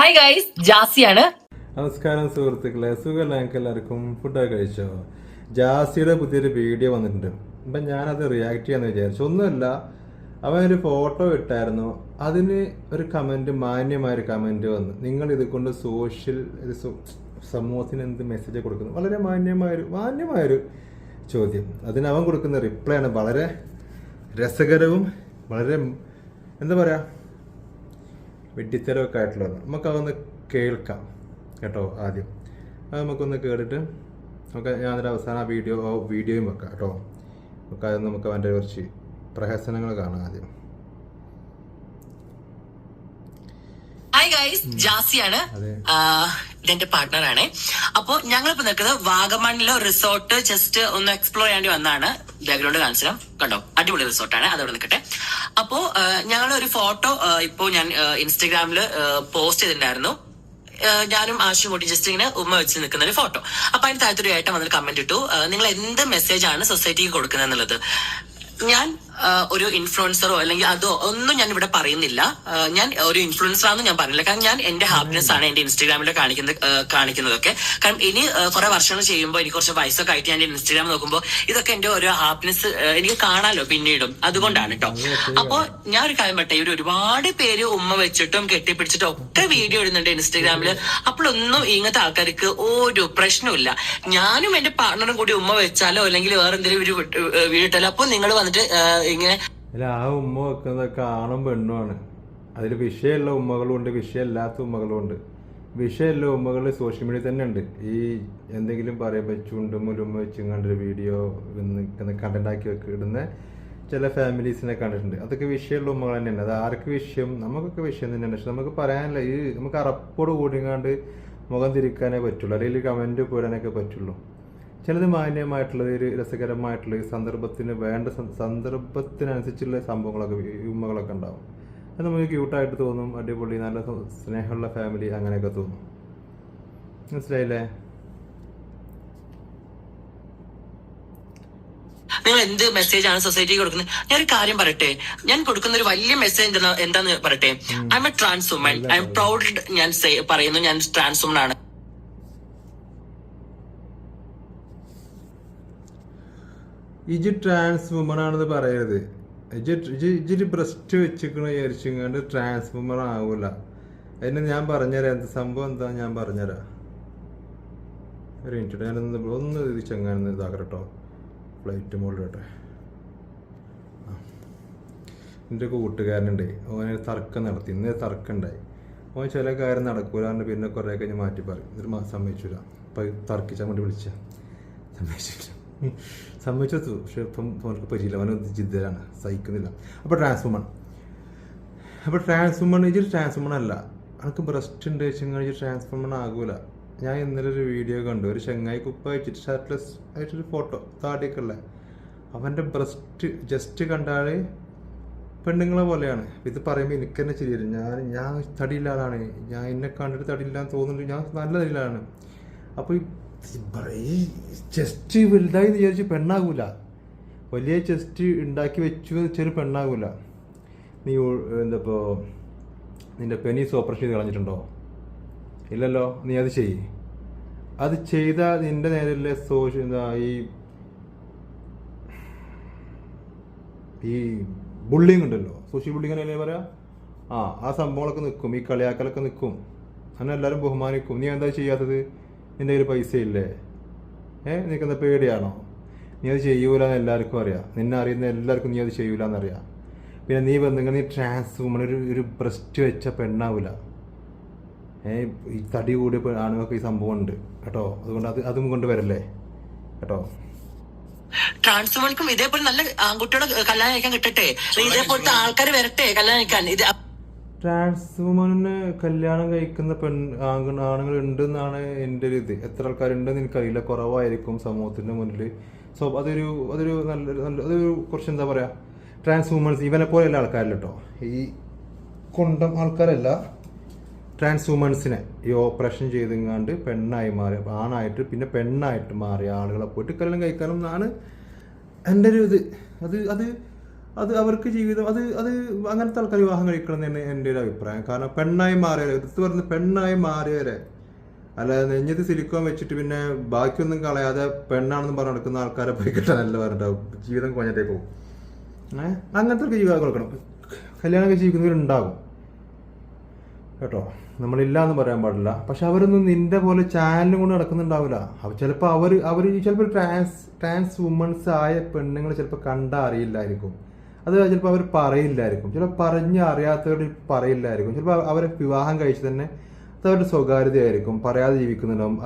Hi guys, ജാസിയാണ്. നമസ്കാരം സുഹൃത്തുക്കളെ, സുഖമല്ല ഞങ്ങൾക്ക് എല്ലാവർക്കും? ഫുഡൊക്കെ കഴിച്ചോ? ജാസിയുടെ പുതിയൊരു വീഡിയോ വന്നിട്ടുണ്ട്. അപ്പം ഞാനത് റിയാക്ട് ചെയ്യാന്ന് വിചാരിച്ചു. ഒന്നുമല്ല, അവൻ ഒരു ഫോട്ടോ ഇട്ടായിരുന്നു. അതിന് ഒരു കമൻറ്റ്, മാന്യമായൊരു കമൻറ്റ് വന്നു. നിങ്ങൾ ഇത് കൊണ്ട് സമൂഹത്തിന് എന്ത് മെസ്സേജ് കൊടുക്കുന്നു? വളരെ മാന്യമായൊരു ചോദ്യം. അതിന് അവൻ കൊടുക്കുന്ന റിപ്ലൈ ആണ് വളരെ രസകരവും വളരെ എന്താ പറയുക, വെട്ടിത്തരമൊക്കെ ആയിട്ടുള്ളത്. നമുക്കതൊന്ന് കേൾക്കാം കേട്ടോ. ആദ്യം അത് നമുക്കൊന്ന് കേട്ടിട്ട് ഞാനൊരു അവസാനം ആ വീഡിയോയും വെക്കാം കേട്ടോ. നമുക്ക് അവൻ്റെ കുറച്ച് പ്രഹസനങ്ങൾ കാണാം ആദ്യം. ഹായ് ഗൈസ്, ജാസിയാണ്. ഇതെന്റെ പാർട്ട്ണറാണ്. അപ്പോ ഞങ്ങളിപ്പോ നിൽക്കുന്നത് വാഗമണിലെ റിസോർട്ട് ജസ്റ്റ് ഒന്ന് എക്സ്പ്ലോർ ചെയ്യാണ്ടി വന്നാണ്. ബാക്ക്ഗ്രൗണ്ട് കാണിച്ചു കണ്ടോ, അടിപൊളി റിസോർട്ടാണ്. അതവിടെ നിൽക്കട്ടെ. അപ്പോ ഞങ്ങൾ ഒരു ഫോട്ടോ ഇപ്പോ ഞാൻ ഇൻസ്റ്റഗ്രാമില് പോസ്റ്റ് ചെയ്തിട്ടുണ്ടായിരുന്നു. ഞാനും ആശും കൂടി ജസ്റ്റ് ഇങ്ങനെ ഉമ്മ വെച്ച് നിൽക്കുന്ന ഒരു ഫോട്ടോ. അപ്പൊ അതിന് താഴത്തൊരു ഏട്ടൻ വന്നൊരു കമന്റ് ഇട്ടു, നിങ്ങൾ എന്ത് മെസ്സേജ് ആണ് സൊസൈറ്റിക്ക് കൊടുക്കുന്നത് എന്നുള്ളത്. ഞാൻ ഒരു ഇൻഫ്ലുവൻസറോ അല്ലെങ്കിൽ അതോ ഒന്നും ഞാൻ ഇവിടെ പറയുന്നില്ല. ഞാൻ ഒരു ഇൻഫ്ലുവൻസർ ആണെന്ന് ഞാൻ പറഞ്ഞില്ല. കാരണം ഞാൻ എന്റെ ഹാപ്പിനെസ് ആണ് എന്റെ ഇൻസ്റ്റാഗ്രാമിൽ കാണിക്കുന്നതൊക്കെ. കാരണം ഇനി കുറെ വർഷങ്ങൾ ചെയ്യുമ്പോൾ എനിക്ക് കുറച്ച് വയസ്സൊക്കെ ആയിട്ട് ഞാൻ ഇൻസ്റ്റാഗ്രാം നോക്കുമ്പോൾ ഇതൊക്കെ എന്റെ ഓരോ ഹാപ്പിനെസ് എനിക്ക് കാണാലോ പിന്നീടും. അതുകൊണ്ടാണ് കേട്ടോ. അപ്പോ ഞാൻ ഒരു കാര്യം പറ്റേ, ഒരുപാട് പേര് ഉമ്മ വെച്ചിട്ടും കെട്ടിപ്പിടിച്ചിട്ടും ഒക്കെ വീഡിയോ ഇടുന്നുണ്ട് ഇൻസ്റ്റാഗ്രാമില്. അപ്പോഴൊന്നും ഇങ്ങനത്തെ ആൾക്കാർക്ക് ഒരു പ്രശ്നമില്ല. ഞാനും എന്റെ പാർട്ണറും കൂടി ഉമ്മ വെച്ചാലോ അല്ലെങ്കിൽ വേറെ എന്തെങ്കിലും വീഡിയോ ഇട്ടാലോ അപ്പൊ നിങ്ങൾ വന്നിട്ട് ഇങ്ങനെ അല്ല, ആ ഉമ്മ വെക്കുന്നതൊക്കെ ആണും പെണ്ണുമാണ്. അതിൽ വിഷയമുള്ള ഉമ്മകളും ഉണ്ട്, വിഷയമില്ലാത്ത ഉമ്മകളും ഉണ്ട്. വിഷയമുള്ള ഉമ്മകൾ സോഷ്യൽ മീഡിയ തന്നെ ഉണ്ട്. ഈ എന്തെങ്കിലും പറയുമ്പോൾ ചുണ്ടുമുലുമ്മ വെച്ചും കണ്ടൊരു വീഡിയോ കണ്ടന്റാക്കി ഇടുന്ന ചില ഫാമിലീസിനെ കണ്ടിട്ടുണ്ട്. അതൊക്കെ വിഷയമുള്ള ഉമ്മകൾ തന്നെയാണ്. അത് ആർക്ക് വിഷയം? നമുക്കൊക്കെ വിഷയം തന്നെയാണ്. പക്ഷെ നമുക്ക് പറയാനില്ല, നമുക്ക് അറപ്പോട് കൂടിങ്ങാണ്ട് മുഖം തിരിക്കാനേ പറ്റുള്ളൂ, അല്ലെങ്കിൽ കമൻറ്റ് പോരാനൊക്കെ പറ്റുള്ളൂ. ചിലത് മാന്യമായിട്ടുള്ളത്, ഒരു രസകരമായിട്ടുള്ള സന്ദർഭത്തിന് വേണ്ട സന്ദർഭത്തിനനുസരിച്ചുള്ള സംഭവങ്ങളൊക്കെ ഉമ്മകളൊക്കെ ഉണ്ടാവും. അത് നമുക്ക് ക്യൂട്ടായിട്ട് തോന്നും, അടിപൊളി നല്ല സ്നേഹമുള്ള ഫാമിലി അങ്ങനെയൊക്കെ തോന്നും. മനസ്സിലായില്ലേ? നിങ്ങൾ എന്ത് മെസ്സേജ് ആണ് സൊസൈറ്റിക്ക് കൊടുക്കുന്നത്? ഞാനൊരു കാര്യം പറയട്ടെ, ഞാൻ കൊടുക്കുന്ന ഒരു വലിയ മെസ്സേജ് എന്താന്ന് പറയട്ടെ. I am a trans woman. I am proud. ഞാൻ പറയുന്നു, ഞാൻ ട്രാൻസ് വുമൻ ആണ്. ഇജ് ട്രാൻസ് വുമൺ ആണെന്ന് പറയരുത്. ഇജ് ബ്രസ്റ്റ് വെച്ചിക്കണ വിചാരിച്ചിങ്ങാണ്ട് ട്രാൻസ് വുമൺ ആവൂല. അതിന് ഞാൻ പറഞ്ഞുതരാം എന്ത് സംഭവം എന്താ ഞാൻ പറഞ്ഞുതരാം. ഒരു മിനിറ്റ്, ഒന്ന് ഇത് ചെങ്ങാനൊന്ന് ഇതാക്കട്ടോ. ഫ്ലൈറ്റ് മോളിലോട്ടെ. എൻ്റെ കൂട്ടുകാരനുണ്ട്, ഓന് തർക്കം നടത്തി. ഇന്ന് തർക്കം ഉണ്ടായി. ഓൻ ചില കാര്യം നടക്കൂലാണ്ട് പിന്നെ കുറേ കഴിഞ്ഞ് മാറ്റി പറയും. എന്നിട്ട് സമ്മതിച്ചില്ല. അപ്പം തർക്കിച്ചാൽ വേണ്ടി വിളിച്ച സമ്മതിച്ചു. പക്ഷെ ഇപ്പം അവർക്ക് പറ്റിയില്ല, അവന് ജിദ്ദലാണ്, സഹിക്കുന്നില്ല. അപ്പോൾ ട്രാൻസ് വുമൺ ഇജ് ട്രാൻസ് വുമൺ അല്ല. എനിക്ക് ബ്രസ്റ്റ് ഉണ്ട് വെച്ചാൽ ട്രാൻസ് വുമൺ ആകൂല. ഞാൻ ഇന്നലെ ഒരു വീഡിയോ കണ്ടു, ഒരു ചെങ്ങായി കുപ്പ വെച്ചിട്ട് ഷർട്ട്ലെസ് ആയിട്ടൊരു ഫോട്ടോ, താടിയൊക്കെ ഉള്ള. അവൻ്റെ ബ്രസ്റ്റ് ജസ്റ്റ് കണ്ടാൽ പെണ്ണുങ്ങളെ പോലെയാണ്. ഇത് പറയുമ്പോൾ എനിക്ക് തന്നെ ശരി വരും. ഞാൻ തടിയില്ലാതാണ്, ഞാൻ എന്നെ കണ്ടിട്ട് തടിയില്ലാന്ന് തോന്നുന്നുണ്ട്. ഞാൻ നല്ല തടിയിലാണ്. അപ്പോൾ ഈ ചെസ്റ്റ് വലുതായി വിചാരിച്ച് പെണ്ണാകൂല. വലിയ ചെസ്റ്റ് ഉണ്ടാക്കി വെച്ചു വെച്ചൊരു പെണ്ണാകൂല. നീ എന്താ നിന്റെ പെനീസ് ഓപ്പറേഷൻ ചെയ്ത് കളഞ്ഞിട്ടുണ്ടോ? ഇല്ലല്ലോ. നീ അത് ചെയ്യ്. അത് ചെയ്താൽ നിന്റെ നേരെ ഈ ബുള്ളിങ് ഉണ്ടല്ലോ, സോഷ്യൽ ബുള്ളിങ് അല്ലേ പറയാ, ആ സംഭവങ്ങളൊക്കെ നിൽക്കും, ഈ കളിയാക്കലൊക്കെ നിൽക്കും. അങ്ങനെ എല്ലാവരും ബഹുമാനിക്കും. നീ എന്താ ചെയ്യാത്തത്? നിൻ്റെ കയ്യിൽ പൈസ ഇല്ലേ? നിനക്കെന്താ പേടിയാണോ? നീ അത് ചെയ്യൂലെന്ന് എല്ലാവർക്കും അറിയാം. നിന്നെ അറിയുന്ന എല്ലാവർക്കും നീ അത് ചെയ്യൂലെന്നറിയാം. പിന്നെ നീ ട്രാൻസ് വുമൺ, ഒരു ബ്രസ്റ്റ് വെച്ച പെണ്ണാവില്ല. ഈ തടി കൂടിയ ആണുങ്ങൾക്ക് ഈ സംഭവം ഉണ്ട് കേട്ടോ. അതുകൊണ്ട് അതും കൊണ്ട് വരല്ലേ കേട്ടോ. ട്രാൻസ് വുമൺക്കും ഇതേപോലെ നല്ല ആൺകുട്ടിയോടെ കല്യാണം കഴിക്കാൻ കിട്ടട്ടെ, ഇതേപോലത്തെ ആൾക്കാർ വരട്ടെ കല്യാണം കഴിക്കാൻ. ട്രാൻസ് വുമണിന് കല്യാണം കഴിക്കുന്ന ആണുങ്ങൾ ഉണ്ടെന്നാണ് എൻ്റെ ഒരു ഇത്. എത്ര ആൾക്കാരുണ്ടെന്ന് എനിക്കറിയില്ല, കുറവായിരിക്കും സമൂഹത്തിൻ്റെ മുന്നിൽ. സോ അതൊരു അതൊരു കുറച്ച് എന്താ പറയുക, ട്രാൻസ് വുമൺസ് ഇവനെ പോലെയുള്ള ആൾക്കാരല്ല കേട്ടോ. ഈ കൊണ്ടം ആൾക്കാരല്ല. ട്രാൻസ് വുമൺസിനെ ഈ ഓപ്പറേഷൻ ചെയ്തെങ്ങാണ്ട് പെണ്ണായി മാറി, ആണായിട്ട് പിന്നെ പെണ്ണായിട്ട് മാറിയ ആളുകളെ പോയിട്ട് കല്യാണം കഴിക്കാനും എന്നാണ് എൻ്റെ ഒരു ഇത്. അത് അത് അവർക്ക് ജീവിതം അത് അത് അങ്ങനത്തെ ആൾക്കാർ വിവാഹം കഴിക്കണം എന്ന് തന്നെ എൻ്റെ ഒരു അഭിപ്രായം. കാരണം പെണ്ണായി മാറിയവരെ എടുത്ത് പറഞ്ഞ് പെണ്ണായി മാറിയവരെ, അല്ലാതെ നെഞ്ഞത്ത് സിലിക്കോൺ വെച്ചിട്ട് പിന്നെ ബാക്കിയൊന്നും കളയാതെ പെണ്ണാണെന്ന് പറഞ്ഞ് നടക്കുന്ന ആൾക്കാരെ പോയി കിട്ടാൻ നല്ല പറഞ്ഞിട്ടാവും, ജീവിതം കുറഞ്ഞിട്ടേ പോകും. അങ്ങനത്തെ ജീവിതം കൊടുക്കണം. കല്യാണം ജീവിക്കുന്നവരുണ്ടാകും കേട്ടോ, നമ്മളില്ല എന്ന് പറയാൻ പാടില്ല. പക്ഷെ അവരൊന്നും നിന്റെ പോലെ ചാനലും കൊണ്ട് നടക്കുന്നുണ്ടാവില്ല. ചിലപ്പോൾ അവർ ചിലപ്പോൾ ട്രാൻസ് വുമൺസ് ആയ പെണ്ണുങ്ങൾ ചിലപ്പോൾ കണ്ടാൽ അറിയില്ലായിരിക്കും, അത് ചിലപ്പോൾ അവർ പറയില്ലായിരിക്കും, ചിലപ്പോൾ പറഞ്ഞ് അറിയാത്തവർ പറയില്ലായിരിക്കും, ചിലപ്പോൾ അവരെ വിവാഹം കഴിച്ച് തന്നെ അത് അവരുടെ സ്വകാര്യതയായിരിക്കും, പറയാതെ ജീവിക്കുന്നുണ്ടാവും,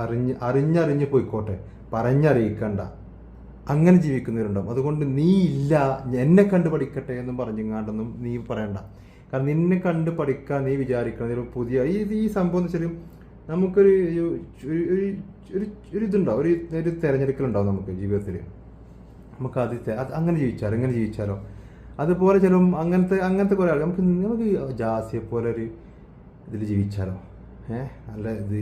അറിഞ്ഞറിഞ്ഞ് പോയിക്കോട്ടെ, പറഞ്ഞറിയിക്കണ്ട, അങ്ങനെ ജീവിക്കുന്നവരുണ്ടാവും. അതുകൊണ്ട് നീ ഇല്ല എന്നെ കണ്ട് പഠിക്കട്ടെ എന്നും പറഞ്ഞുങ്ങാണ്ടൊന്നും നീ പറയണ്ട. കാരണം നിന്നെ കണ്ട് പഠിക്കാൻ നീ വിചാരിക്കണം പുതിയ ഈ സംഭവം എന്ന് വെച്ചാൽ നമുക്കൊരു ഒരു ഇതുണ്ടാവും, ഒരു തിരഞ്ഞെടുക്കലുണ്ടാവും നമുക്ക് ജീവിതത്തിൽ. നമുക്ക് അത് അങ്ങനെ ജീവിച്ചാലോ അതുപോലെ ചില അങ്ങനത്തെ കുറേ ആൾ നമുക്ക് ജാസിയെ പോലെ ഒരു ഇതിൽ ജീവിച്ചാലോ, നല്ല ഇത്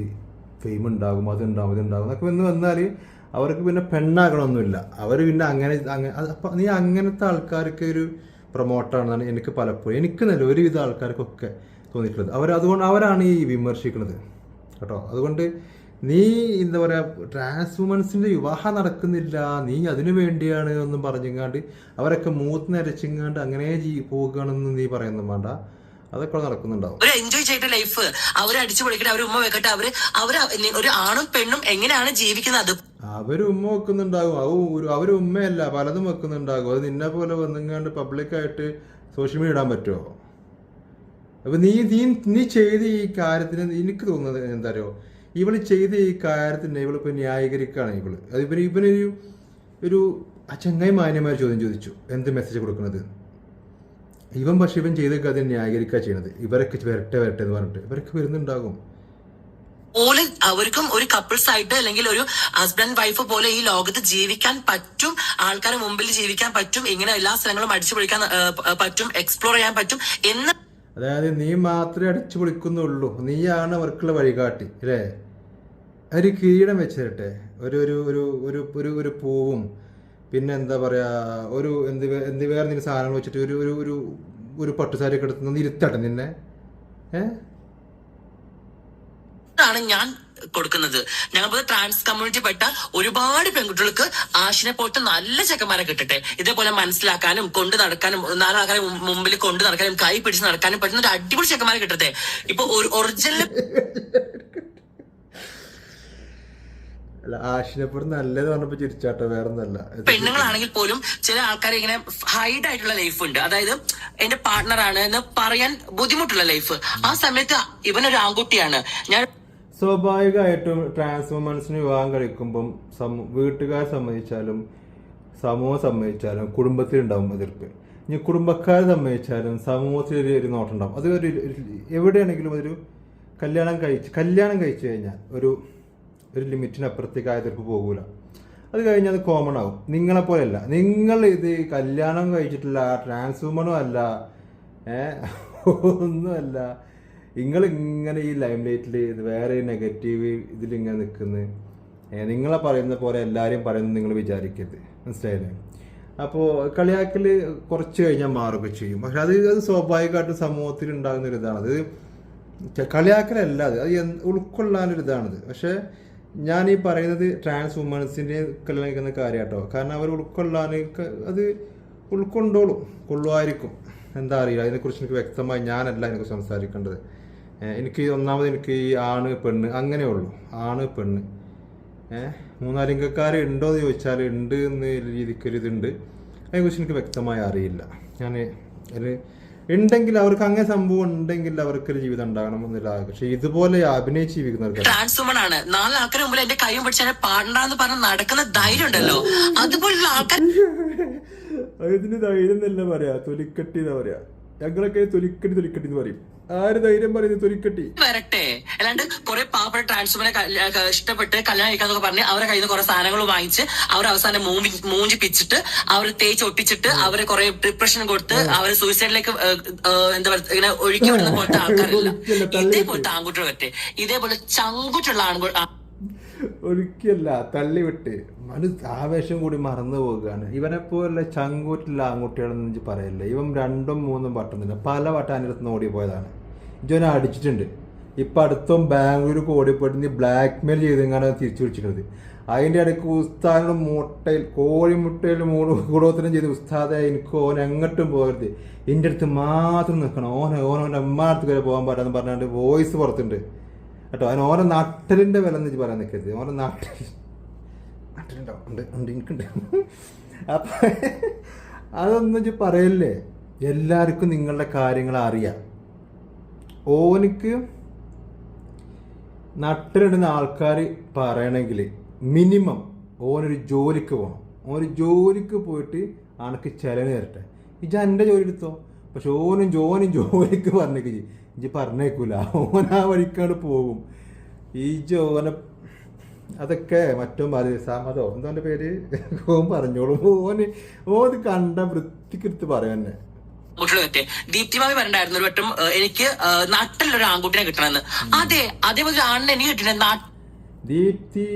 ഫെയിം ഉണ്ടാകും, അതുണ്ടാകും എന്നൊക്കെ വന്നാൽ അവർക്ക് പിന്നെ പെണ്ണാകണമൊന്നുമില്ല. അവർ പിന്നെ അങ്ങനെ അപ്പം നീ അങ്ങനത്തെ ആൾക്കാർക്ക് ഒരു പ്രൊമോട്ടാണെന്നാണ് എനിക്ക് പലപ്പോഴും, എനിക്കെന്നല്ല ഒരുവിധ ആൾക്കാർക്കൊക്കെ തോന്നിയിട്ടുള്ളത്. അവരാണ് ഈ വിമർശിക്കുന്നത് കേട്ടോ. അതുകൊണ്ട് നീ എന്താ പറയുക, ട്രാൻസ് വുമൻസിൻ്റെ വിവാഹം നടക്കുന്നില്ല, നീ അതിനു വേണ്ടിയാണ് എന്നും പറഞ്ഞിങ്ങാണ്ട് അവരൊക്കെ മൂത്ത് നരച്ചിങ്ങാണ്ട് അങ്ങനെ പോകുകയാണെന്ന് നീ പറയുന്നു വേണ്ട, അതൊക്കെ നടക്കുന്നുണ്ടാവും. ഒരു എൻജോയ് ചെയ്ത ലൈഫ് അവര് അടിച്ചു പൊളിക്കട്ടെ, അവർ ഉമ്മ വെക്കട്ടെ, അവര് ഒരു ആണും പെണ്ണും എങ്ങനെയാണ് ജീവിക്കുന്നത് അവര് ഉമ്മ വെക്കുന്നുണ്ടാകും, അവര് ഉമ്മയല്ല പലതും വെക്കുന്നുണ്ടാകും. അത് നിന്നെ പോലെ വന്നിങ്ങാണ്ട് പബ്ലിക്കായിട്ട് സോഷ്യൽ മീഡിയ ഇടാൻ പറ്റുമോ? അപ്പൊ നീ ചെയ്ത ഈ കാര്യത്തിന് എനിക്ക് തോന്നുന്നത് എന്താ അറിയോ, ഇവള് ചെയ്ത ഈ കാര്യത്തിന് ഇവളിപ്പോ ന്യായീകരിക്കുകയാണ്. ഇവനൊരു ഒരു ചങ്ങായി മാന്യമായ ചോദ്യം ചോദിച്ചു, എന്ത് മെസ്സേജ് കൊടുക്കുന്നത് പക്ഷെ ഇവൻ ചെയ്തൊക്കെ അതിനെ ന്യായീകരിക്കുക ചെയ്യണത്. ഇവരൊക്കെ വരട്ടെ എന്ന് പറഞ്ഞിട്ട് ഇവരൊക്കെ വരുന്നുണ്ടാകും. അവർക്കും ഒരു കപ്പിൾസ് ആയിട്ട് അല്ലെങ്കിൽ ഒരു ഹസ്ബൻഡ് വൈഫ് പോലെ ഈ ലോകത്ത് ജീവിക്കാൻ പറ്റും, ആൾക്കാരുടെ മുമ്പിൽ ജീവിക്കാൻ പറ്റും, ഇങ്ങനെ എല്ലാ സ്ഥലങ്ങളും അടിച്ചു പൊളിക്കാൻ പറ്റും, എക്സ്പ്ലോർ ചെയ്യാൻ പറ്റും എന്ന്. അതായത് നീ മാത്രമേ അടിച്ചു പൊളിക്കുന്നുള്ളൂ, നീയാണ് അവർക്കുള്ള വഴികാട്ടി അല്ലേ? ഒരു കിരീടം വെച്ചിട്ടെ, ഒരു പൂവും പിന്നെ എന്താ പറയാ, ഒരു വേറെ എന്തെങ്കിലും സാധനങ്ങൾ വെച്ചിട്ട് ഒരു പട്ടുസാരി ഒക്കെ എടുത്ത് ഇരുത്തട്ടെ നിന്നെ. ാണ് ഞാൻ കൊടുക്കുന്നത്. ഞങ്ങൾ ട്രാൻസ് കമ്മ്യൂണിറ്റി പെട്ട ഒരുപാട് പെൺകുട്ടികൾക്ക് ആഷിനെ പോലത്തെ നല്ല ചെക്കന്മാരെ കിട്ടട്ടെ, ഇതേപോലെ മനസ്സിലാക്കാനും കൊണ്ടു നടക്കാനും നാലാൾക്കാരെ മുമ്പിൽ കൊണ്ടു നടക്കാനും കൈ പിടിച്ച് നടക്കാനും പറ്റുന്ന ഒരു അടിപൊളി ചെക്കന്മാരെ കിട്ടട്ടെ. ഇപ്പൊ ഒറിജിനൽ ആഷിനെപ്പുറം നല്ലത് പറഞ്ഞപ്പോ ചിരിച്ചാട്ടോ, വേറെ ഒന്നല്ല. പെണ്ണുങ്ങളാണെങ്കിൽ പോലും ചില ആൾക്കാർ ഇങ്ങനെ ഹൈഡ് ആയിട്ടുള്ള ലൈഫ് ഉണ്ട്, അതായത് എന്റെ പാർട്ട്ണറാണ് എന്ന് പറയാൻ ബുദ്ധിമുട്ടുള്ള ലൈഫ്. ആ സമയത്ത് ഇവനൊരു ആൺകുട്ടിയാണ്. ഞാൻ സ്വാഭാവികമായിട്ടും ട്രാൻസ് വുമൻസിന് വിവാഹം കഴിക്കുമ്പം വീട്ടുകാർ സമ്മതിച്ചാലും സമൂഹം സമ്മതിച്ചാലും കുടുംബത്തിലുണ്ടാവും എതിർപ്പ്. ഇനി കുടുംബക്കാർ സമ്മതിച്ചാലും സമൂഹത്തിൽ ഒരു നോട്ടുണ്ടാവും. അത് എവിടെയാണെങ്കിലും അതൊരു കല്യാണം കഴിച്ചു കഴിഞ്ഞാൽ ഒരു ലിമിറ്റിനപ്പുറത്തേക്ക് ആ എതിർപ്പ് പോകൂല. അത് കഴിഞ്ഞാൽ അത് കോമൺ ആവും. നിങ്ങളെപ്പോലെയല്ല, നിങ്ങൾ ഇത് കല്യാണം കഴിച്ചിട്ടില്ല, ട്രാൻസ് വുമണും അല്ല, ഒന്നുമല്ല. നിങ്ങളിങ്ങനെ ഈ ലൈം ലൈറ്റിൽ വേറെ നെഗറ്റീവ് ഇതിലിങ്ങനെ നിൽക്കുന്നത്, നിങ്ങളെ പറയുന്ന പോലെ എല്ലാവരെയും പറയുന്നത് നിങ്ങൾ വിചാരിക്കരുത്, മനസ്സിലായില്ലേ? അപ്പോൾ കളിയാക്കൽ കുറച്ച് കഴിഞ്ഞാൽ മാറുകയൊക്കെ ചെയ്യും. പക്ഷെ അത് സ്വാഭാവികമായിട്ടും സമൂഹത്തിൽ ഉണ്ടാകുന്നൊരിതാണ്. അത് കളിയാക്കലല്ല, അത് ഉൾക്കൊള്ളാനൊരിതാണത്. പക്ഷേ ഞാൻ ഈ പറയുന്നത് ട്രാൻസ് വുമൻസിൻ്റെ കല്യാണം കഴിക്കുന്ന കാര്യമാട്ടോ. കാരണം അവർ അത് കൊള്ളുമായിരിക്കും, എന്താ അറിയില്ല. അതിനെക്കുറിച്ച് എനിക്ക് വ്യക്തമായി ഞാനല്ല അതിനെക്കുറിച്ച് സംസാരിക്കേണ്ടത്. എനിക്ക് ഈ ആണ് പെണ്ണ് അങ്ങനെയുള്ളൂ, ആണ് പെണ്ണ്. മൂന്നാലിംഗക്കാർ ഉണ്ടോ എന്ന് ചോദിച്ചാൽ ഉണ്ട് എന്ന രീതിക്കൊരു ഇതുണ്ട്. അതിനെക്കുറിച്ച് എനിക്ക് വ്യക്തമായി അറിയില്ല. ഞാൻ ഉണ്ടെങ്കിൽ അവർക്ക് അങ്ങനെ സംഭവം ഉണ്ടെങ്കിൽ അവർക്കൊരു ജീവിതം ഉണ്ടാകണം എന്നില്ല. പക്ഷെ ഇതുപോലെ അഭിനയിച്ച് ജീവിക്കുന്നവർക്ക് ട്രാൻസ് വുമൺ ആണ്, 4 ആൾക്കാർ മുമ്പിൽ എന്റെ കൈയും പിടിച്ചാൽ പാടണ്ടെന്ന് പറഞ്ഞ് നടക്കുന്ന ധൈര്യം ഉണ്ടല്ലോ, അതുപോലുള്ള ആൾക്കാർ. ഇതിന് ധൈര്യം എന്നല്ല പറയാ, തൊലിക്കട്ടി എന്നാ പറയാ. ഞങ്ങളൊക്കെ തൊലിക്കട്ടി എന്ന് പറയും. ആര് ധൈര്യം പറയുന്നത്? തൊലിക്കട്ടി വരട്ടെ. അല്ലാണ്ട് കുറെ പാവപ്പെട്ട ട്രാൻസ്ഫോമനെ ഇഷ്ടപ്പെട്ട് കല്യാണം കഴിക്കാന്നൊക്കെ പറഞ്ഞ് അവരെ കയ്യിൽ നിന്ന് കുറെ സാധനങ്ങൾ വാങ്ങിച്ച് അവർ അവസാനം മൂഞ്ചി പിച്ചിട്ട് അവർ തേച്ച് ഒട്ടിച്ചിട്ട് അവരെ കുറെ ഡിപ്രഷൻ കൊടുത്ത് അവരെ സൂയിസൈഡിലേക്ക് എന്താ പറയുക ഇങ്ങനെ ഒഴുക്കി വിടുന്ന പോലത്തെ ആൾക്കാരല്ല. ഇതേപോലത്തെ ആൺകുട്ടികൾ പറ്റേ, ഇതേപോലെ ചങ്കുറ്റുള്ള ആൺകുട്ടി ഒരിക്കല്ല തള്ളിവിട്ട് ആവേശം കൂടി മറന്നു പോവുകയാണ്. ഇവനെ പോലെ ചങ്കൂറ്റില്ല ആൺകുട്ടികളെന്ന് എനിക്ക് പറയല്ല. ഇവൻ 2ഉം 3ഉം പട്ടുന്നില്ല, പല വട്ടം അതിൻ്റെ അടുത്ത് ഓടി പോയതാണ്. ഇജോനെ അടിച്ചിട്ടുണ്ട്. ഇപ്പം അടുത്തും ബാംഗ്ലൂർക്ക് ഓടിപ്പോയിട്ട് നീ ബ്ലാക്ക് മെയിൽ ചെയ്തെങ്ങാണ് തിരിച്ചു വിളിച്ചിട്ടുള്ളത്. അതിൻ്റെ ഇടയ്ക്ക് ഉസ്താദിനോട് മുട്ടയിൽ കോഴിമുട്ടയിൽ കൂടോത്തരം ചെയ്ത് ഉസ്താദെ എനിക്ക് ഓൻ എങ്ങോട്ടും പോകരുത്, എൻ്റെ അടുത്ത് മാത്രം നിൽക്കണം, ഓനോൻ്റെ അമ്മാടത്ത് വരെ പോകാൻ പാടാന്ന് പറഞ്ഞാണ്ട് വോയിസ് പുറത്തുണ്ട് കേട്ടോ. അതിന് ഓരോ നട്ടലിൻ്റെ വില എന്ന് പറയാൻ നിൽക്കരുത്. ഓരോ നട്ടലുണ്ടോ ഉണ്ട് എനിക്കുണ്ട്. അപ്പം അതൊന്നും പറയല്ലേ. എല്ലാവർക്കും നിങ്ങളുടെ കാര്യങ്ങൾ അറിയാം. ഓനിക്ക് നട്ടലിടുന്ന ആൾക്കാർ പറയണമെങ്കിൽ മിനിമം ഓനൊരു ജോലിക്ക് പോകണം. ഓനൊരു ജോലിക്ക് പോയിട്ട് അനക്ക് ചെലവ് തരട്ടെ. ഇജ് എൻ്റെ ജോലി എടുത്തോ. പക്ഷെ ഓനും ജോലിക്ക് പറഞ്ഞേക്ക് ഇജ് പറഞ്ഞേക്കൂല. ഓനാ വഴിക്കാണ്ട് പോകും. ഈ ജോനെ അതൊക്കെ മറ്റോ പറയും സാമതോ എന്തോൻ്റെ പേര് ഓൻ പറഞ്ഞോളും. ഓന് കണ്ട വൃത്തിക്കെടുത്ത് പറയാൻ തന്നെ. ദീപ്തിമാവി പറഞ്ഞിട്ടുണ്ടായിരുന്നു ഒരു വട്ടം എനിക്ക് നാട്ടിലൊരു ആൺകുട്ടിനെ കിട്ടണമെന്ന്. അതേപോലെ ആണിനെ എനിക്ക് കിട്ടണേ. ദീപ്തി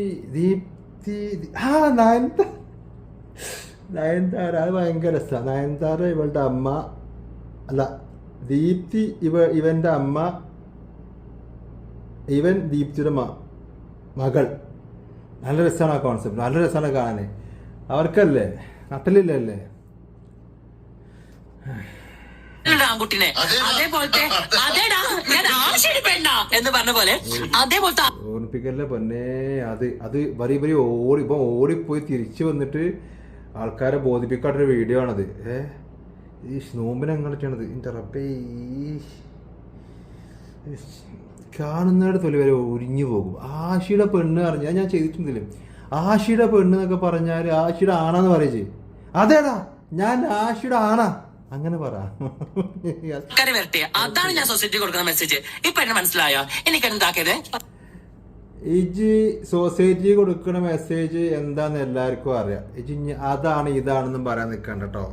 നയൻതാര അത് ഭയങ്കര രസമാണ്. നയൻതാര ഇവളുടെ അമ്മ അല്ല, ദീപ്തി ഇവന്റെ അമ്മ, ഇവൻ ദീപ്തിയുടെ മകൾ. നല്ല രസമാണ് ആ കോൺസെപ്റ്റ്, നല്ല രസമാണ് കാണാൻ. അവർക്കല്ലേ നട്ടലില്ലല്ലേ ആൺകുട്ടിനെ അതേപോലത്തെ അതേടാ ഞാൻ ആവശ്യം പെണ്ണ എന്ന് പറഞ്ഞ പോലെ അതേപോലത്തെ ഓർമ്മിപ്പിക്കല്ലേ പൊന്നെ. അത് വരി ഓടിപ്പോയി തിരിച്ചു വന്നിട്ട് ആൾക്കാരെ ബോധിപ്പിക്കാട്ടൊരു വീഡിയോ ആണത്. ഈ നോമ്പിനെ എങ്ങനെയാണത് എൻ്റെ റബ്ബേ. കാണുന്നവരുടെ തൊലി വരെ ഉരിഞ്ഞു പോകും. ആഷിയുടെ പെണ്ണ് പറഞ്ഞാൽ ഞാൻ ചെയ്തിട്ടുണ്ടല്ലേ. ആഷിയുടെ പെണ്ണ് എന്നൊക്കെ പറഞ്ഞാൽ ആഷിയുടെ ആണാന്ന് പറയേ. അതേടാ ഞാൻ ആഷിയുടെ ആണാ അങ്ങനെ പറ. അതാണ് ഞാൻ സൊസൈറ്റി കൊടുക്കുന്ന മെസ്സേജ്. ഇപ്പൊ എന്നെ മനസ്സിലായോ? എനിക്ക് എന്താക്കിയത് ഇജ് സൊസൈറ്റി കൊടുക്കുന്ന മെസ്സേജ് എന്താന്ന് എല്ലാവർക്കും അറിയാം. ഇജ് ഇതാണെന്നും പറയാൻ നിൽക്കണ്ട കേട്ടോ.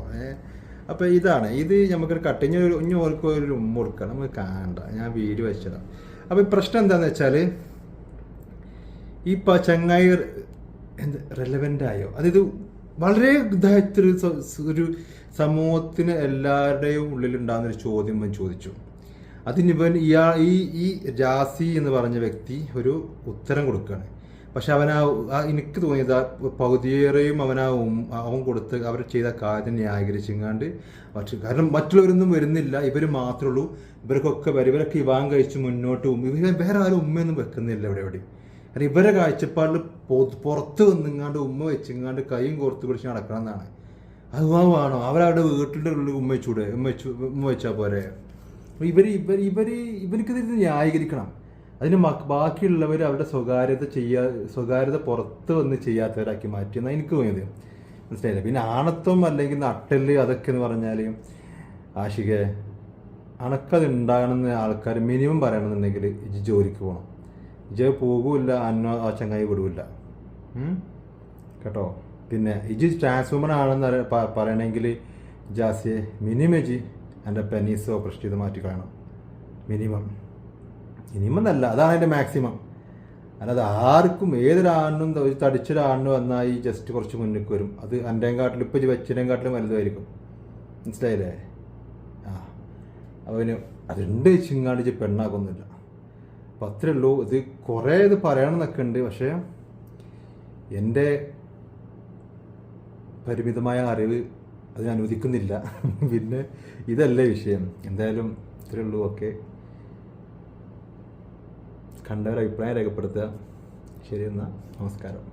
അപ്പൊ ഇത് നമുക്കൊരു കട്ടിങ് ഓർക്ക് ഒരു ഉമ്മ കൊടുക്കണം. നമുക്ക് കാണണ്ട, ഞാൻ വീഡിയോ വെച്ചിടാം. അപ്പൊ പ്രശ്നം എന്താന്ന് വെച്ചാല് ഈ ചങ്ങായി റെലവെന്റ് ആയോ? അതായത് വളരെ ഇതായിട്ടൊരു ഒരു സമൂഹത്തിന് എല്ലാവരുടെയും ഉള്ളിലുണ്ടാകുന്നൊരു ചോദ്യം ചോദിച്ചു. അതിനിവൻ ഈ ജാസി എന്ന് പറഞ്ഞ വ്യക്തി ഒരു ഉത്തരം കൊടുക്കുകയാണ്. പക്ഷെ എനിക്ക് തോന്നിയത് പകുതിയേറെയും അവൻ കൊടുത്ത് അവർ ചെയ്ത കാര്യം ന്യായീകരിച്ചെങ്ങാണ്ട് കാരണം മറ്റുള്ളവരൊന്നും വരുന്നില്ല, ഇവർ മാത്രമേ ഉള്ളൂ, ഇവർക്കൊക്കെ ഇവരൊക്കെ വിവാഹം കഴിച്ച് മുന്നോട്ട് വേറെ ആരും ഉമ്മയൊന്നും വെക്കുന്നില്ല എവിടെ. കാരണം ഇവരെ കാഴ്ചപ്പാടിൽ പുറത്ത് വന്നിങ്ങാണ്ട് ഉമ്മ വെച്ചിങ്ങാണ്ട് കൈയും കോർത്ത് പിടിച്ച് നടക്കണം എന്നാണ്. അത് വേണോ? അവരവിടെ വീട്ടിൻ്റെ ഉള്ളിൽ ഉമ്മ വെച്ചാൽ പോരെ? ഇവർക്കിത് ന്യായീകരിക്കണം. അതിന് ബാക്കിയുള്ളവർ അവരുടെ സ്വകാര്യത പുറത്ത് വന്ന് ചെയ്യാത്തവരാക്കി മാറ്റിയെന്നാണ് എനിക്ക് തോന്നിയത്. മനസ്സിലായില്ല. പിന്നെ ആണത്വം അല്ലെങ്കിൽ നട്ടല് അതൊക്കെ എന്ന് പറഞ്ഞാൽ ആഷികെ അണക്കത് ഉണ്ടാകണമെന്ന് ആൾക്കാർ മിനിമം പറയണമെന്നുണ്ടെങ്കിൽ ഇജ് ജോലിക്ക് പോകണം. ഇജ് പോകൂല്ല, ആ ചങ്ങായി വിടൂല്ല കേട്ടോ. പിന്നെ ഇജ് ട്രാൻസ്ഫോമർ ആണെന്ന് പറയണമെങ്കിൽ ജാസിയെ മിനിമം ഇജ് എൻ്റെ പെനീസ് ഓപ്പറേഷൻ ചെയ്ത് മാറ്റിക്കളയണം. മിനിമം എന്നല്ല, അതാണ് എൻ്റെ മാക്സിമം. അല്ലാതെ ആർക്കും ഏതൊരാണിനും തടിച്ചൊരാണിനും വന്നാൽ ജസ്റ്റ് കുറച്ച് മുന്നിലേക്ക് വരും. അത് എൻ്റെയും കാട്ടിലും ഇപ്പം വെച്ചതിൻ്റെയും കാട്ടിലും വലുതായിരിക്കും. മനസ്സിലായില്ലേ? അവന് അതുണ്ട് ചിങ്ങാടിച്ച് പെണ്ണാക്കൊന്നുമില്ല. അപ്പം അത്രേ ഉള്ളൂ. ഇത് കുറേ ഇത് പറയണമെന്നൊക്കെ ഉണ്ട്. പക്ഷേ എൻ്റെ പരിമിതമായ അറിവ് അതിനനുവദിക്കുന്നില്ല. പിന്നെ ഇതല്ലേ വിഷയം. എന്തായാലും ഇത്രേ ഉള്ളൂ. ഓക്കെ, കണ്ടവർ അഭിപ്രായം രേഖപ്പെടുത്തുക. ശരി, എന്നാൽ നമസ്കാരം.